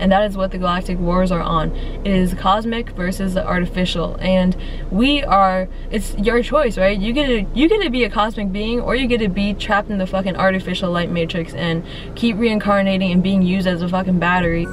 and that is what the galactic wars are on. It is cosmic versus the artificial, and it's your choice, right? You get to be a cosmic being, or you get to be trapped in the fucking artificial light matrix and keep reincarnating and being used as a fucking battery.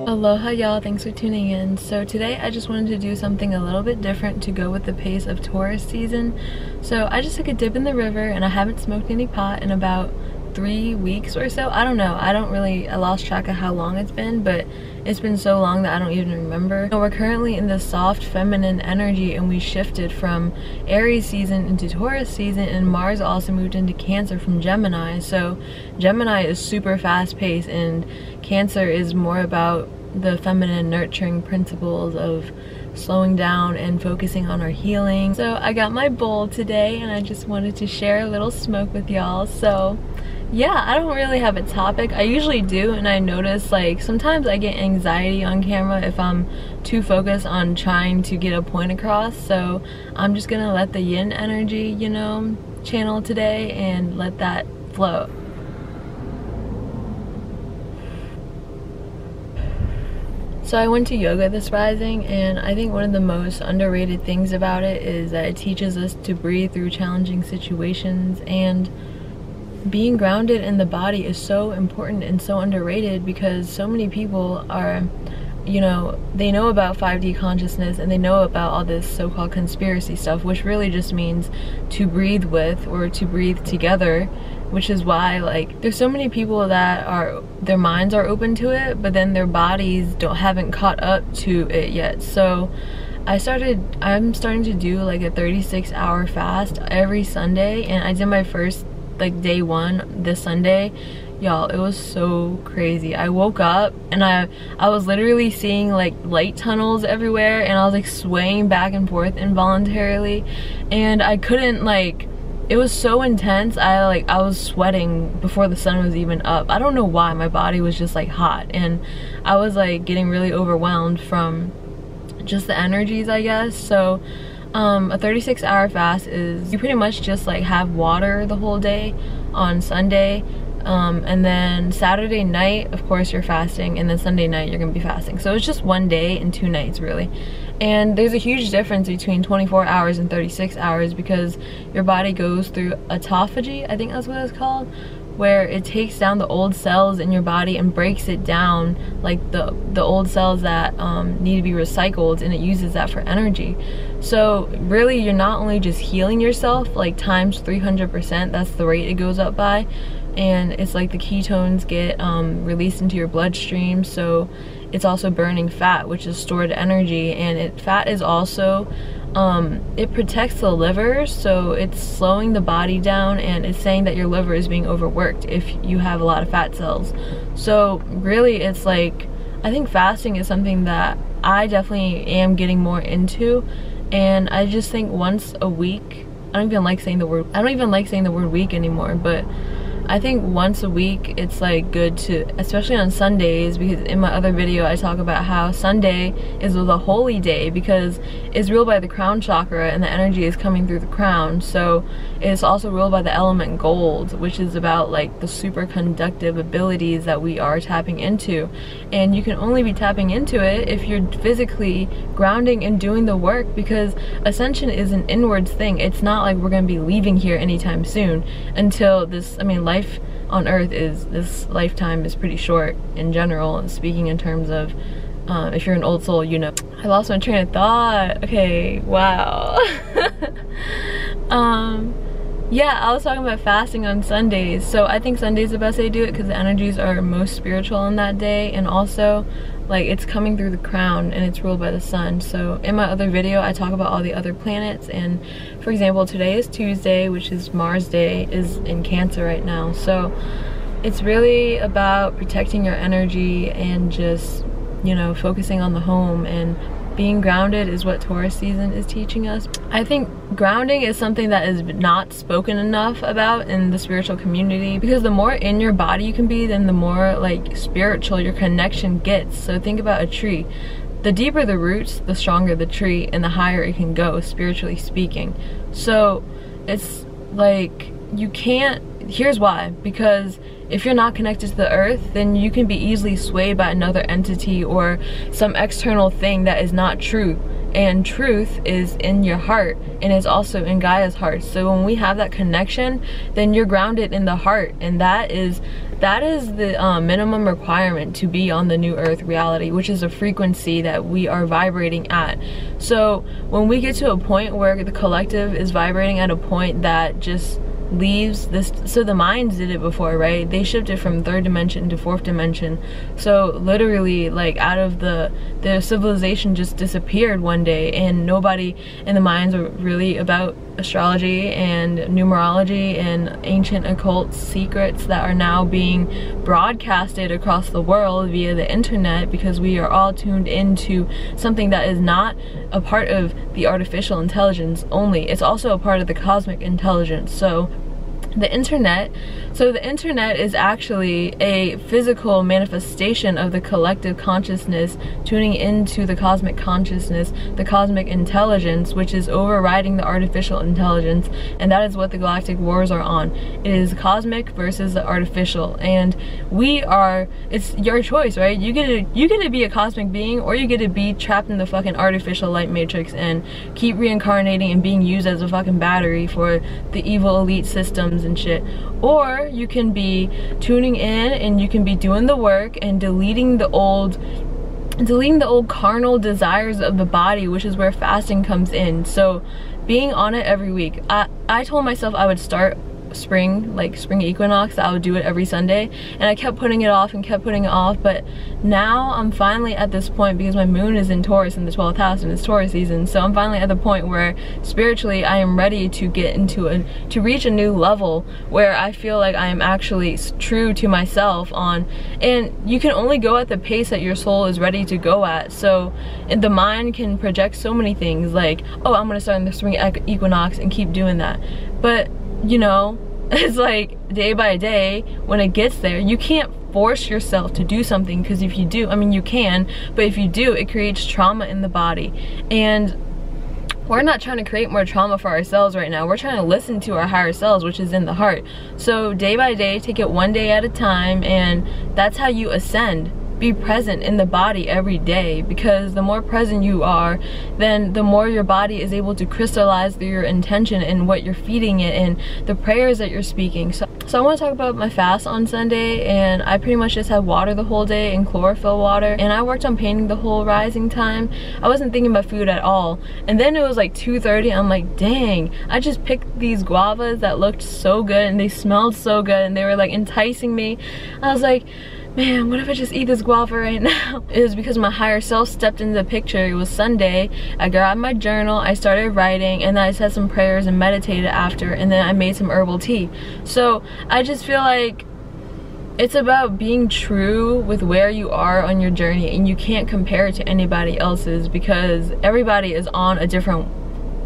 Aloha y'all, thanks for tuning in. So today I just wanted to do something a little bit different to go with the pace of Taurus season. So I just took a dip in the river, and I haven't smoked any pot in about 3 weeks or so. I don't know, I lost track of how long it's been, but it's been so long that I don't even remember. So we're currently in the soft feminine energy, and we shifted from Aries season into Taurus season, and Mars also moved into Cancer from Gemini. So Gemini is super fast paced, and Cancer is more about the feminine nurturing principles of slowing down and focusing on our healing. So I got my bowl today, and I just wanted to share a little smoke with y'all. So yeah, I don't really have a topic. I usually do, and I notice like sometimes I get anxiety on camera if I'm too focused on trying to get a point across. So I'm just gonna let the yin energy, you know, channel today and let that flow. So I went to yoga this rising, and I think one of the most underrated things about it is that it teaches us to breathe through challenging situations, and being grounded in the body is so important and so underrated, because so many people are, you know, they know about 5D consciousness and they know about all this so-called conspiracy stuff, which really just means to breathe with or to breathe together, which is why like there's so many people that their minds are open to it, but then their bodies haven't caught up to it yet. So I'm starting to do like a 36-hour fast every Sunday, and I did my first like day one this Sunday. Y'all, it was so crazy. I woke up and I was literally seeing like light tunnels everywhere, and I was like swaying back and forth involuntarily, and I couldn't like, it was so intense. I was sweating before the sun was even up. I don't know why, my body was just like hot, and I was like getting really overwhelmed from just the energies, I guess. So a 36-hour fast is you pretty much just like have water the whole day on Sunday, and then Saturday night of course you're fasting, and then Sunday night you're gonna be fasting. So it's just 1 day and 2 nights really. And there's a huge difference between 24 hours and 36 hours, because your body goes through autophagy, I think that's what it's called, where it takes down the old cells in your body and breaks it down, like the old cells that need to be recycled, and it uses that for energy. So really you're not only just healing yourself like times 300%, that's the rate it goes up by, and it's like the ketones get released into your bloodstream, so it's also burning fat, which is stored energy. And fat is also it protects the liver, so it's slowing the body down, and it's saying that your liver is being overworked if you have a lot of fat cells. So really it's like, I think fasting is something that I definitely am getting more into, and I just think once a week, I don't even like saying the word week anymore, but I think once a week it's like good to, especially on Sundays, because in my other video I talk about how Sunday is the holy day because it's ruled by the crown chakra and the energy is coming through the crown. So it's also ruled by the element gold, which is about like the superconductive abilities that we are tapping into, and you can only be tapping into it if you're physically grounding and doing the work, because ascension is an inwards thing. It's not like we're going to be leaving here anytime soon until this, I mean, life on earth this lifetime is pretty short in general, and speaking in terms of if you're an old soul, you know. I lost my train of thought. Okay, wow. Yeah, I was talking about fasting on Sundays. So I think Sunday's the best day to do it because the energies are most spiritual on that day, and also like it's coming through the crown and it's ruled by the sun. So in my other video I talk about all the other planets, and for example today is Tuesday, which is Mars Day, is in Cancer right now. So it's really about protecting your energy and just, you know, focusing on the home, and being grounded is what Taurus season is teaching us. I think grounding is something that is not spoken enough about in the spiritual community, because the more in your body you can be, then the more like spiritual your connection gets. So think about a tree. The deeper the roots, the stronger the tree, and the higher it can go, spiritually speaking. So it's like, you can't. Here's why. Because if you're not connected to the earth, then you can be easily swayed by another entity or some external thing that is not true. And truth is in your heart, and it's also in Gaia's heart. So when we have that connection, then you're grounded in the heart, and that is the minimum requirement to be on the new earth reality, which is a frequency that we are vibrating at. So when we get to a point where the collective is vibrating at a point that just leaves this, so the minds did it before, right? They shifted from 3rd dimension to 4th dimension. So literally, like, out of the civilization just disappeared one day, and nobody in the minds were really about astrology and numerology and ancient occult secrets that are now being broadcasted across the world via the internet, because we are all tuned into something that is not a part of the artificial intelligence only. It's also a part of the cosmic intelligence. So the internet is actually a physical manifestation of the collective consciousness tuning into the cosmic consciousness, the cosmic intelligence, which is overriding the artificial intelligence, and that is what the galactic wars are on. It is cosmic versus the artificial, and it's your choice, right? You get to be a cosmic being, or you get to be trapped in the fucking artificial light matrix and keep reincarnating and being used as a fucking battery for the evil elite systems and shit. Or you can be tuning in and you can be doing the work and deleting the old carnal desires of the body, which is where fasting comes in. So being on it every week. I told myself I would start spring equinox, I would do it every Sunday, and I kept putting it off and kept putting it off. But now I'm finally at this point, because my moon is in Taurus in the 12th house and it's Taurus season, so I'm finally at the point where spiritually I am ready to get into to reach a new level where I feel like I am actually true to myself and you can only go at the pace that your soul is ready to go at. So, and the mind can project so many things, like, oh, I'm gonna start in the spring equinox and keep doing that. But you know, it's like day by day, when it gets there, you can't force yourself to do something, because if you do, I mean, you can, but if you do, it creates trauma in the body. And we're not trying to create more trauma for ourselves right now. We're trying to listen to our higher selves, which is in the heart. So day by day, take it one day at a time, and that's how you ascend. Be present in the body every day, because the more present you are, then the more your body is able to crystallize your intention and what you're feeding it and the prayers that you're speaking. So I want to talk about my fast on Sunday, and I pretty much just had water the whole day and chlorophyll water, and I worked on painting the whole rising time. I wasn't thinking about food at all, and then it was like 2:30. I'm like, dang, I just picked these guavas that looked so good and they smelled so good and they were like enticing me. I was like, man, what if I just eat this guava right now? It was because my higher self stepped into the picture. It was Sunday. I grabbed my journal, I started writing, and then I said some prayers and meditated after, and then I made some herbal tea. So I just feel like it's about being true with where you are on your journey, and you can't compare it to anybody else's, because everybody is on a different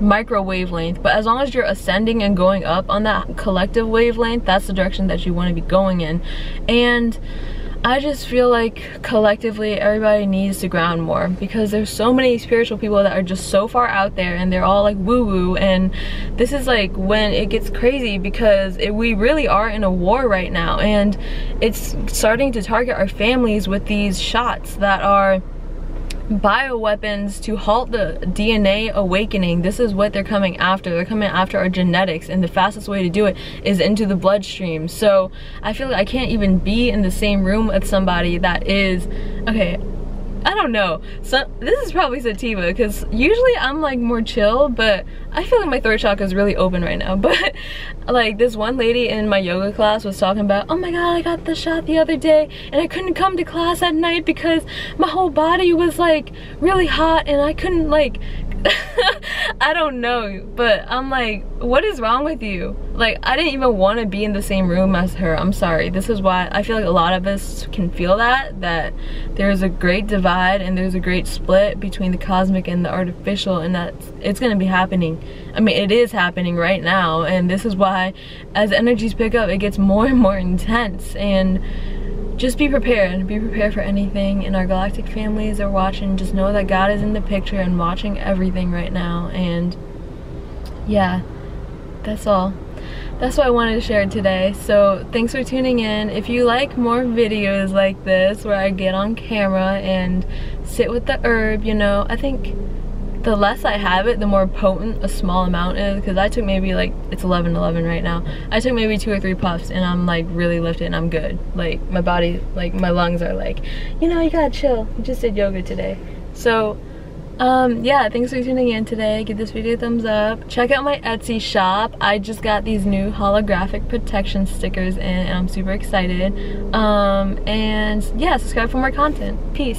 micro wavelength. But as long as you're ascending and going up on that collective wavelength, that's the direction that you want to be going in. And I just feel like collectively everybody needs to ground more, because there's so many spiritual people that are just so far out there and they're all like woo-woo, and this is like when it gets crazy, because we really are in a war right now, and it's starting to target our families with these shots that are bioweapons to halt the DNA awakening. This is what they're coming after. They're coming after our genetics, and the fastest way to do it is into the bloodstream. So I feel like I can't even be in the same room with somebody that is, okay, I don't know. So this is probably sativa, because usually I'm like more chill, but I feel like my throat chakra is really open right now. But like this one lady in my yoga class was talking about, oh my god, I got the shot the other day and I couldn't come to class at night because my whole body was like really hot and I couldn't like I don't know, but I'm like, what is wrong with you? Like, I didn't even want to be in the same room as her. I'm sorry. This is why I feel like a lot of us can feel that there's a great divide and there's a great split between the cosmic and the artificial, and that it's going to be happening. I mean, it is happening right now, and this is why as energies pick up, it gets more and more intense. And just be prepared for anything, and our galactic families are watching. Just know that God is in the picture and watching everything right now. And yeah, that's all. that's what I wanted to share today. So thanks for tuning in. If you like more videos like this where I get on camera and sit with the herb, you know, I think the less I have it, the more potent a small amount is, because I took maybe like, it's 11:11 right now, I took maybe 2 or 3 puffs and I'm like really lifted and I'm good. Like my body, like my lungs are like, you know, you gotta chill, you just did yoga today. So yeah, thanks for tuning in today. Give this video a thumbs up. Check out my Etsy shop. I just got these new holographic protection stickers in and I'm super excited. And yeah, subscribe for more content. Peace.